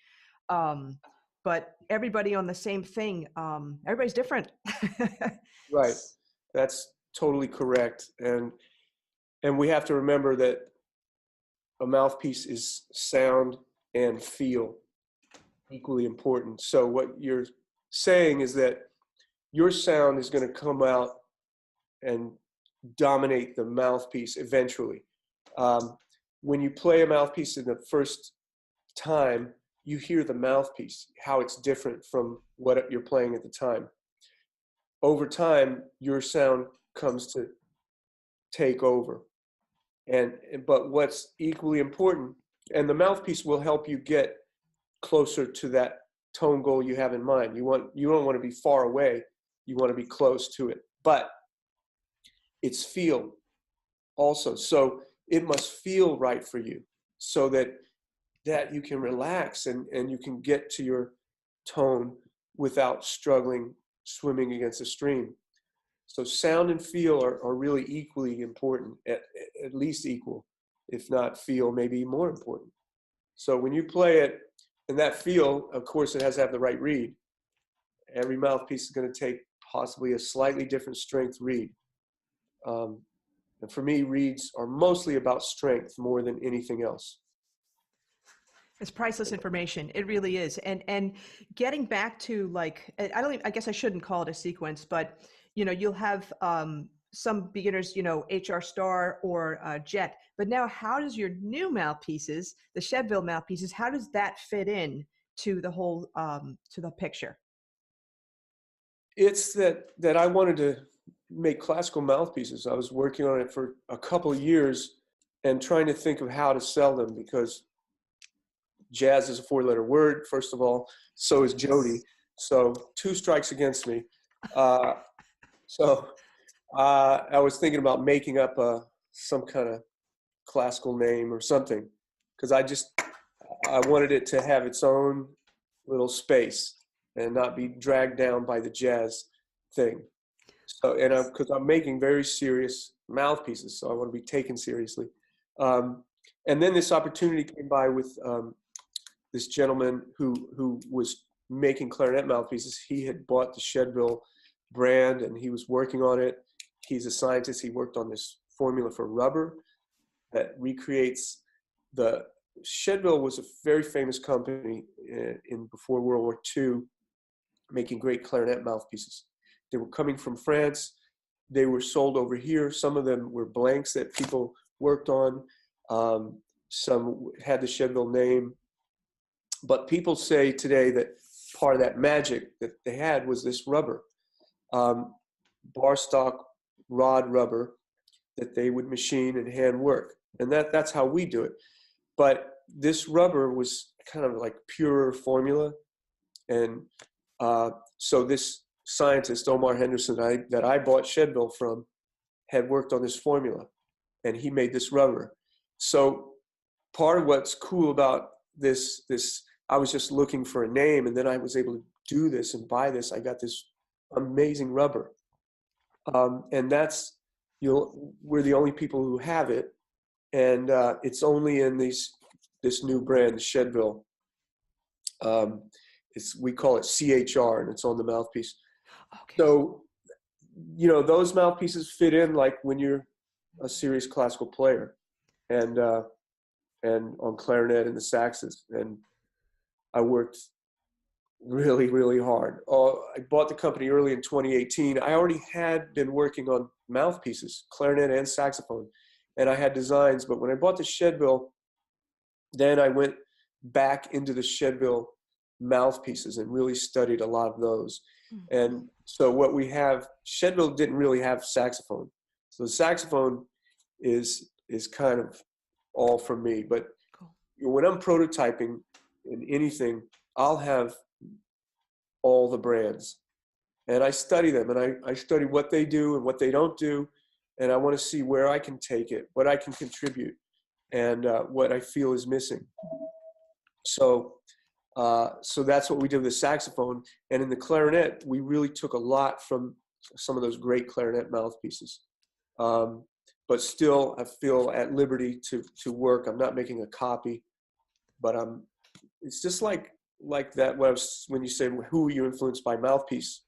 But everybody on the same thing, everybody's different. Right. That's totally correct. And we have to remember that a mouthpiece is sound and feel, equally important. So what you're saying is that your sound is going to come out and dominate the mouthpiece eventually. When you play a mouthpiece in the first time, you hear the mouthpiece, how it's different from what you're playing at the time. Over time, your sound comes to take over. But what's equally important, and the mouthpiece will help you get closer to that tone goal you have in mind. You don't want to be far away. You want to be close to it. But it's feel also. So it must feel right for you so that you can relax and you can get to your tone without struggling, swimming against a stream. So sound and feel are really equally important, at least equal, if not feel maybe more important. So when you play it, and that feel, of course, it has to have the right reed. Every mouthpiece is going to take possibly a slightly different strength reed. And for me, reeds are mostly about strength more than anything else. It's priceless information. It really is. And getting back to, like, I guess I shouldn't call it a sequence, but, you know, you'll have some beginners, you know, HR Star or Jet, but now how does your new mouthpieces, the Chedeville mouthpieces, how does that fit in to the whole, to the picture? It's that I wanted to make classical mouthpieces. I was working on it for a couple of years and trying to think of how to sell them, because jazz is a 4-letter word, first of all. So is Jody. So 2 strikes against me. I was thinking about making up some kind of classical name or something, because I wanted it to have its own little space and not be dragged down by the jazz thing. So, and because I'm making very serious mouthpieces, so I want to be taken seriously. And then this opportunity came by with this gentleman who was making clarinet mouthpieces. He had bought the Chedeville brand and he was working on it. He's a scientist. He worked on this formula for rubber that recreates Chedeville was a very famous company before World War II, making great clarinet mouthpieces. They were coming from France. They were sold over here. Some of them were blanks that people worked on. Some had the Chedeville name. But people say today that part of that magic that they had was this rubber, bar stock rod rubber that they would machine and hand work. And that's how we do it. But this rubber was kind of like pure formula. And so this scientist, Omar Henderson, that I bought Chedeville from, had worked on this formula, and he made this rubber. So part of what's cool about this, I was just looking for a name, and then I was able to do this and buy this. I got this amazing rubber. And that's, we're the only people who have it. And it's only in this new brand, Chedeville. We call it CHR, and it's on the mouthpiece. Okay. So, those mouthpieces fit in like when you're a serious classical player, and on clarinet and the saxes. And I worked really, really hard. I bought the company early in 2018. I already had been working on mouthpieces, clarinet and saxophone, and I had designs. But when I bought the Chedeville, then I went back into the Chedeville mouthpieces and really studied a lot of those. Mm-hmm. And so what we have, Chedeville didn't really have saxophone. So the saxophone is kind of all from me. But cool. When I'm prototyping in anything, I'll have all the brands. And I study them, and I study what they do and what they don't do. And I want to see where I can take it, what I can contribute, and what I feel is missing. So that's what we did with the saxophone. And in the clarinet, we really took a lot from some of those great clarinet mouthpieces. But still, I feel at liberty to work. I'm not making a copy, but it's just like that. When you say, who were you influenced by mouthpiece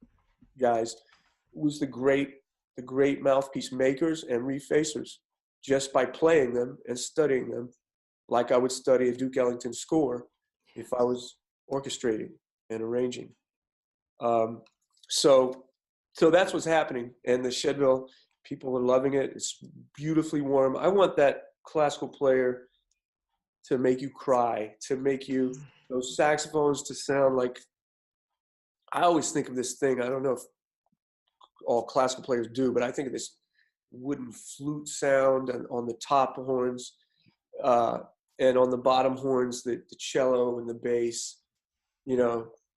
guys, it was the great mouthpiece makers and refacers, just by playing them and studying them, like I would study a Duke Ellington score if I was orchestrating and arranging. So that's what's happening. And the Chedeville, people are loving it. It's beautifully warm. I want that classical player to make you cry, to make you, those saxophones to sound like, I always think of this thing, I don't know if all classical players do, but I think of this wooden flute sound on the top horns, and on the bottom horns, the cello and the bass,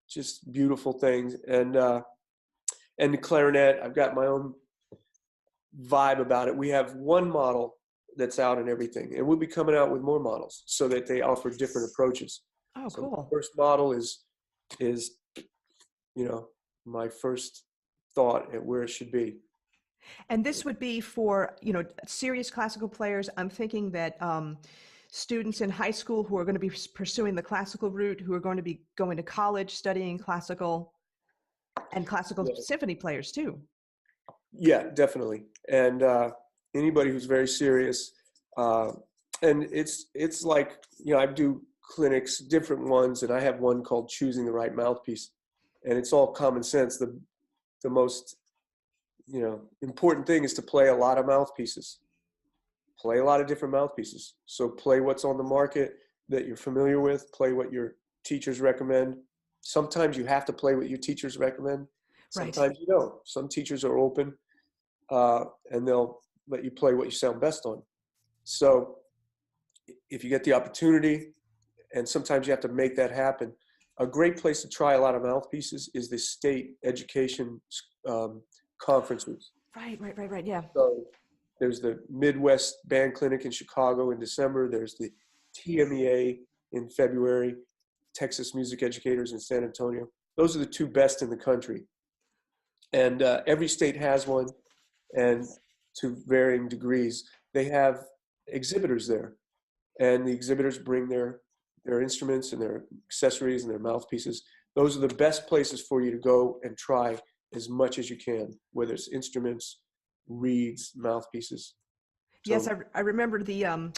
just beautiful things. And the clarinet, I've got my own vibe about it. We have one model that's out in Everything, and we'll be coming out with more models so that they offer different approaches. Oh, so cool. The first model is my first thought at where it should be. And this would be for, serious classical players. I'm thinking that students in high school who are going to be pursuing the classical route, who are going to be going to college studying classical, and classical symphony players too. Yeah, definitely. And anybody who's very serious. And it's like, I do clinics, different ones, and I have one called Choosing the Right Mouthpiece. And it's all common sense. The most, important thing is to play a lot of mouthpieces. Play a lot of different mouthpieces. So play what's on the market that you're familiar with. Play what your teachers recommend. Sometimes you have to play what your teachers recommend. Sometimes you don't. Some teachers are open, and they'll let you play what you sound best on. So if you get the opportunity, and sometimes you have to make that happen, a great place to try a lot of mouthpieces is the state education conferences. Right, yeah. So there's the Midwest Band Clinic in Chicago in December. There's the TMEA in February, Texas Music Educators in San Antonio. Those are the two best in the country. And every state has one, and to varying degrees. They have exhibitors there, and the exhibitors bring their instruments and their accessories and their mouthpieces. Those are the best places for you to go and try as much as you can, whether it's instruments, reeds, mouthpieces. So, yes, I remember the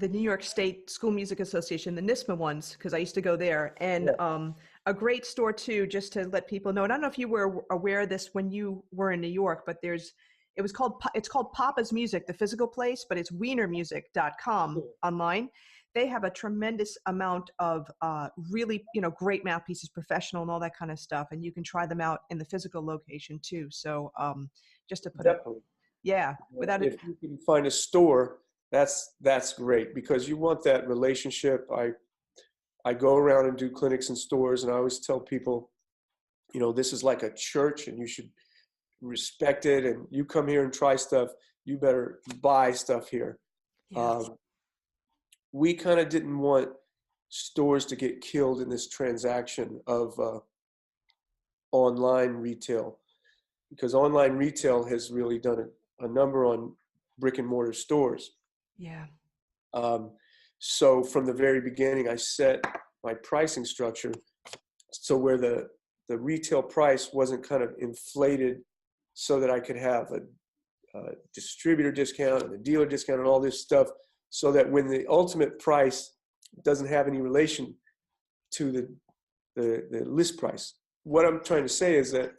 New York State School Music Association, the NISMA ones, because I used to go there. And a great store too, just to let people know. And I don't know if you were aware of this when you were in New York, but it's called Papa's Music, the physical place, but it's wienermusic.com online. they have a tremendous amount of really, great mouthpieces, professional and all that kind of stuff. And you can try them out in the physical location too. So just to put it, Definitely. yeah, without it. If you can find a store, that's great, because you want that relationship. I go around and do clinics in stores, and I always tell people, this is like a church, and you should respect it. And you come here and try stuff, you better buy stuff here. Yes. We kind of didn't want stores to get killed in this transaction of online retail, because online retail has really done a number on brick and mortar stores. Yeah. So from the very beginning, I set my pricing structure so where the retail price wasn't kind of inflated, so that I could have a distributor discount and a dealer discount and all this stuff, so that when the ultimate price doesn't have any relation to the list price. What I'm trying to say is that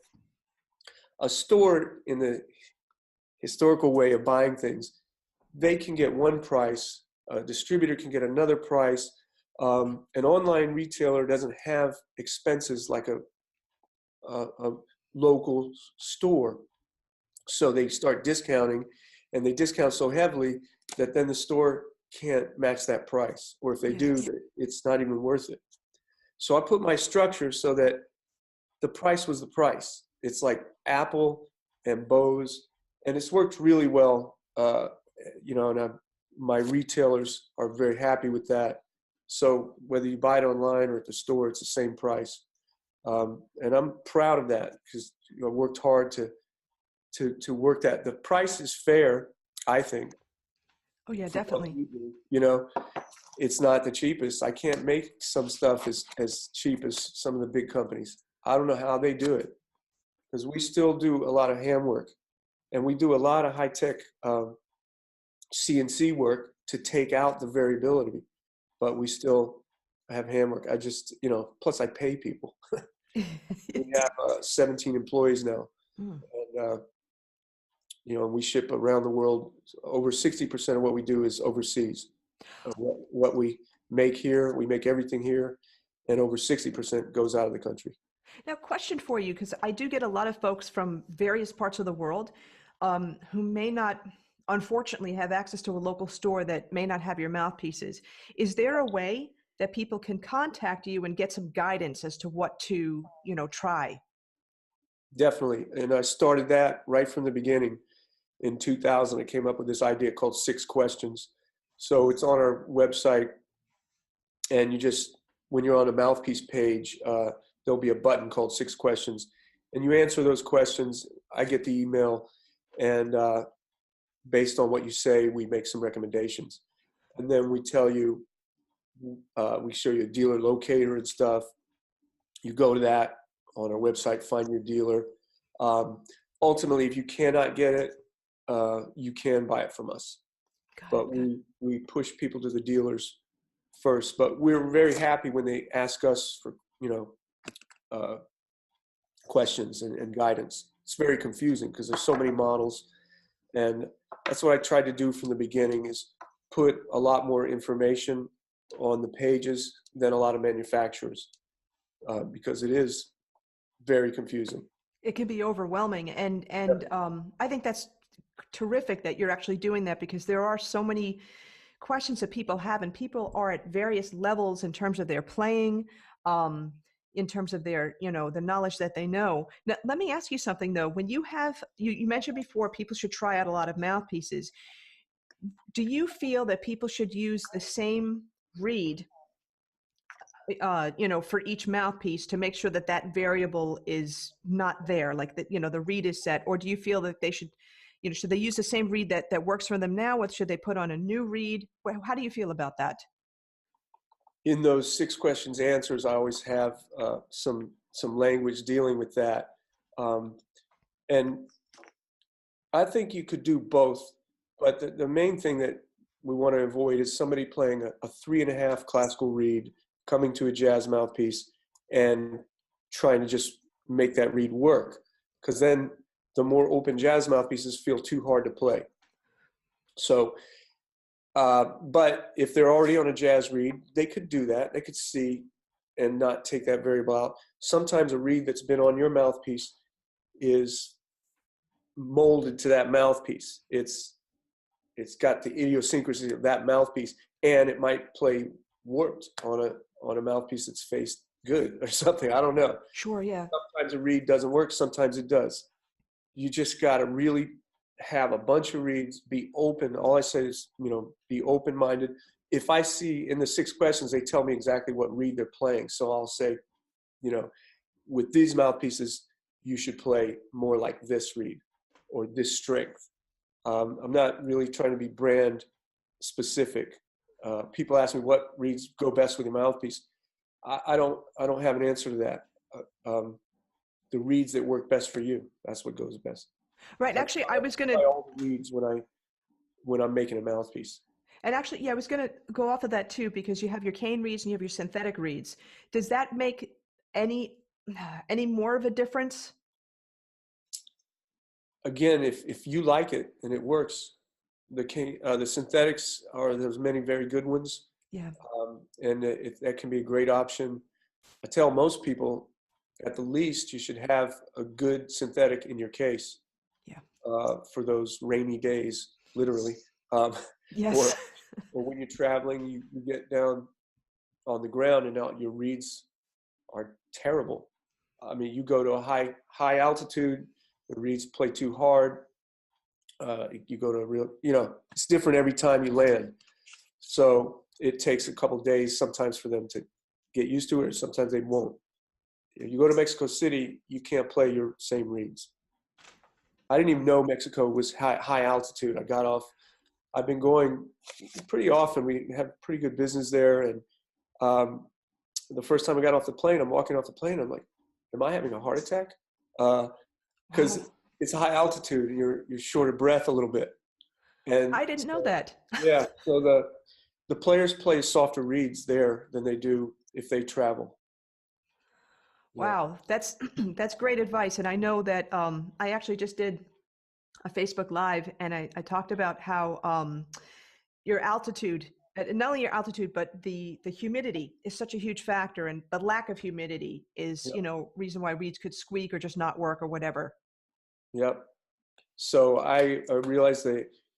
a store, in the historical way of buying things, they can get one price, a distributor can get another price. An online retailer doesn't have expenses like a local store. So they start discounting, and they discount so heavily that then the store can't match that price. Or if they do, it's not even worth it. So I put my structure so that the price was the price. It's like Apple and Bose, and it's worked really well. And my retailers are very happy with that. So whether you buy it online or at the store, it's the same price. And I'm proud of that, because I worked hard to work that. The price is fair, I think. Oh yeah, definitely. It's not the cheapest. I can't make some stuff as cheap as some of the big companies. I don't know how they do it, because we still do a lot of handwork, and we do a lot of high-tech CNC work to take out the variability, but we still have handwork. I just, plus I pay people. We have 17 employees now. And, we ship around the world. Over 60% of what we do is overseas. What we make here, we make everything here, and over 60% goes out of the country. Now, question for you, because I do get a lot of folks from various parts of the world who may not, unfortunately, have access to a local store that may not have your mouthpieces. Is there a way that people can contact you and get some guidance as to what to, try? Definitely. And I started that right from the beginning. In 2000, I came up with this idea called 6 Questions. So it's on our website, and when you're on a mouthpiece page, there'll be a button called 6 Questions, and you answer those questions. I get the email, and based on what you say, we make some recommendations. And then we tell you, we show you a dealer locator and stuff. You go to that on our website, find your dealer. Ultimately, if you cannot get it, you can buy it from us. But we push people to the dealers first. But we're very happy when they ask us for, questions and guidance. It's very confusing because there's so many models. And that's what I tried to do from the beginning, is put a lot more information on the pages than a lot of manufacturers, because it is very confusing. It can be overwhelming. And I think that's terrific that you're actually doing that, because there are so many questions that people have, and people are at various levels in terms of their playing, in terms of their, the knowledge that they know. Now, let me ask you something though. When you mentioned before, people should try out a lot of mouthpieces. Do you feel that people should use the same reed, for each mouthpiece, to make sure that that variable is not there, like that, the reed is set? Or do you feel that they should they use the same reed that works for them now, or should they put on a new reed? How do you feel about that? In those 6 questions answers, I always have some language dealing with that. And I think you could do both, but the main thing that we want to avoid is somebody playing a 3.5 classical reed, coming to a jazz mouthpiece and trying to just make that reed work, because then the more open jazz mouthpieces feel too hard to play. So But if they're already on a jazz reed, they could do that. They could see and not take that variable out. Sometimes a reed that's been on your mouthpiece is molded to that mouthpiece. It's got the idiosyncrasy of that mouthpiece, and it might play warped on a mouthpiece that's faced good or something. I don't know. Sure, yeah. Sometimes a reed doesn't work. Sometimes it does. You just got to really have a bunch of reeds, be open. All I say is, be open-minded. If I see in the 6 questions, they tell me exactly what reed they're playing. So I'll say, with these mouthpieces, you should play more like this reed or this strength. I'm not really trying to be brand specific. People ask me what reeds go best with your mouthpiece. I don't have an answer to that. The reeds that work best for you, that's what goes best. Right. Actually, I was going to all the reeds when I'm making a mouthpiece. And actually, yeah, I was going to go off of that too, because you have your cane reeds and you have your synthetic reeds. Does that make any more of a difference? Again, if you like it and it works, the synthetics there's many very good ones. Yeah. And that can be a great option. I tell most people, at the least, you should have a good synthetic in your case. Yeah. For those rainy days, literally. Yes. Or when you're traveling, you get down on the ground and now your reeds are terrible. I mean, you go to a high altitude, the reeds play too hard. You go to a real, it's different every time you land. So it takes a couple days sometimes for them to get used to it, or sometimes they won't. If you go to Mexico City, you can't play your same reeds. I didn't even know Mexico was high altitude. I got off. I've been going pretty often. We have pretty good business there. And the first time I got off the plane, I'm walking off the plane. I'm like, am I having a heart attack? Because it's high altitude and you're short of breath a little bit. And I didn't know that. Yeah. So the players play softer reeds there than they do if they travel. Wow, that's great advice. And I know that I actually just did a Facebook Live, and I talked about how your altitude, not only your altitude, but the humidity is such a huge factor, and the lack of humidity is, reason why reeds could squeak or just not work or whatever. Yep. So I realized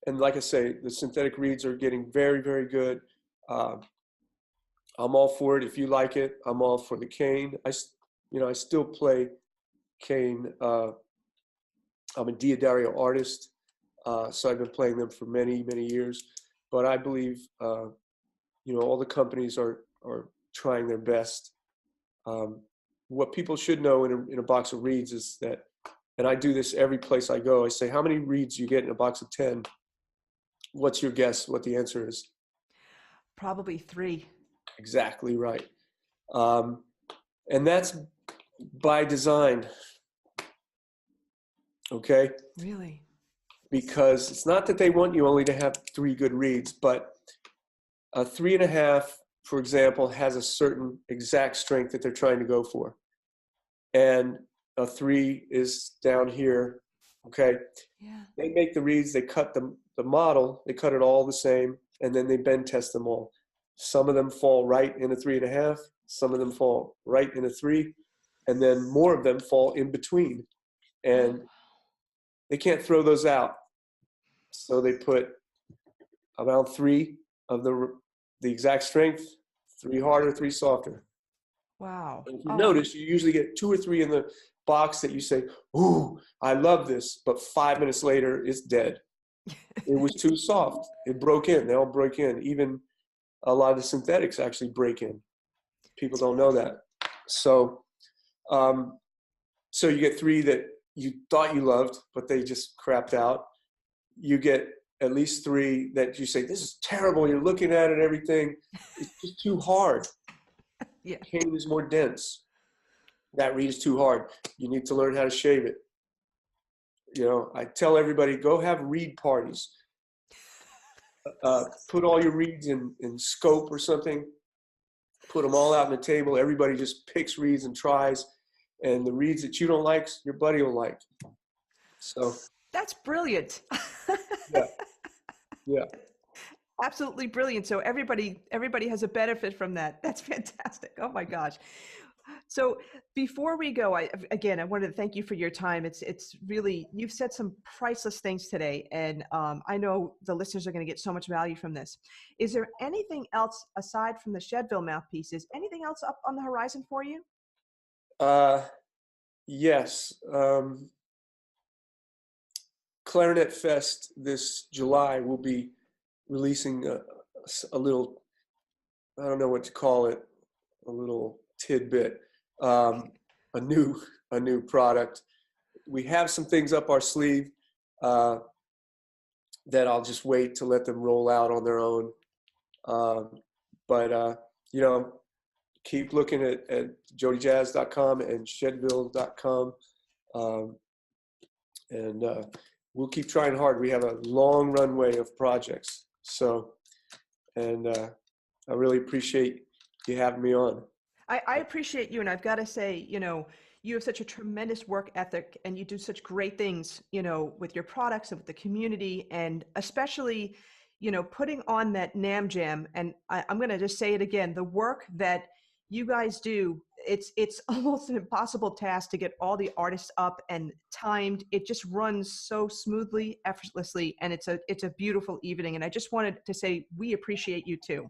and like I say, the synthetic reeds are getting very, very good. I'm all for it. If you like it, I'm all for the cane. I still play cane. I'm a Diodario artist, so I've been playing them for many, many years. But I believe, all the companies are trying their best. What people should know in a box of reeds is that, and I do this every place I go, I say, how many reeds do you get in a box of 10? What's your guess what the answer is? Probably 3. Exactly right. And that's by design. Okay? Really? Because it's not that they want you only to have 3 good reeds, but a 3.5, for example, has a certain exact strength that they're trying to go for. And a 3 is down here. Okay? Yeah. They make the reeds, they cut the model, they cut it all the same, and then they bend test them all. Some of them fall right in a 3.5, some of them fall right in a 3, and then more of them fall in between. And they can't throw those out. So they put about 3 of the exact strength, 3 harder, 3 softer. Wow. And if you notice, you usually get 2 or 3 in the box that you say, ooh, I love this, but 5 minutes later, it's dead. It was too soft. It broke in. They all break in. Even a lot of the synthetics actually break in. People don't know that. So, so you get 3 that you thought you loved, but they just crapped out. You get at least 3 that you say, this is terrible. You're looking at it, everything. It's just too hard. Yeah. Cane is more dense. That reed is too hard. You need to learn how to shave it. I tell everybody, go have reed parties. Put all your reeds in scope or something. Put them all out on the table. Everybody just picks reeds and tries. And the reeds that you don't like, your buddy will like. So that's brilliant. Yeah. absolutely brilliant. So everybody has a benefit from that. That's fantastic. Oh my gosh. So before we go, I wanted to thank you for your time. It's really, you've said some priceless things today, and I know the listeners are going to get so much value from this. Is there anything else aside from the Chedeville mouthpieces? Anything else up on the horizon for you? Yes. Clarinet Fest this July will be releasing a little, I don't know what to call it, a little tidbit, a new product. We have some things up our sleeve that I'll just wait to let them roll out on their own. But keep looking at JodyJazz.com and Chedeville.com, and we'll keep trying hard. We have a long runway of projects. So, and I really appreciate you having me on. I appreciate you. And I've got to say, you have such a tremendous work ethic, and you do such great things, with your products and with the community, and especially, putting on that NAMM Jam. And I'm going to just say it again, the work that you guys do, it's almost an impossible task to get all the artists up and timed. It just runs so smoothly, effortlessly, and it's a beautiful evening. And I just wanted to say, we appreciate you too.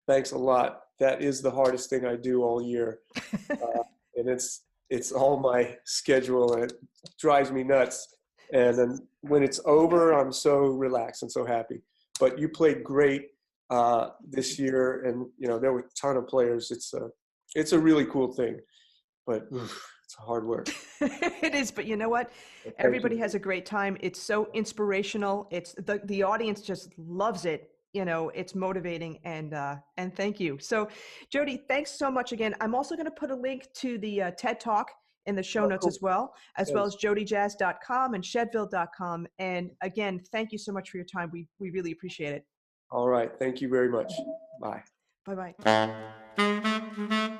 Thanks a lot. That is the hardest thing I do all year. And it's all my schedule, and it drives me nuts. And then when it's over, I'm so relaxed and so happy. But you played great this year, and there were a ton of players. It's a really cool thing, but it's hard work. It is, but you know what? Everybody has a great time. It's so inspirational. It's the audience just loves it. It's motivating, and thank you. So Jody, thanks so much again. I'm also going to put a link to the TED Talk in the show notes as well as JodyJazz.com and Chedeville.com. And again, thank you so much for your time. We really appreciate it. All right. Thank you very much. Bye. Bye-bye.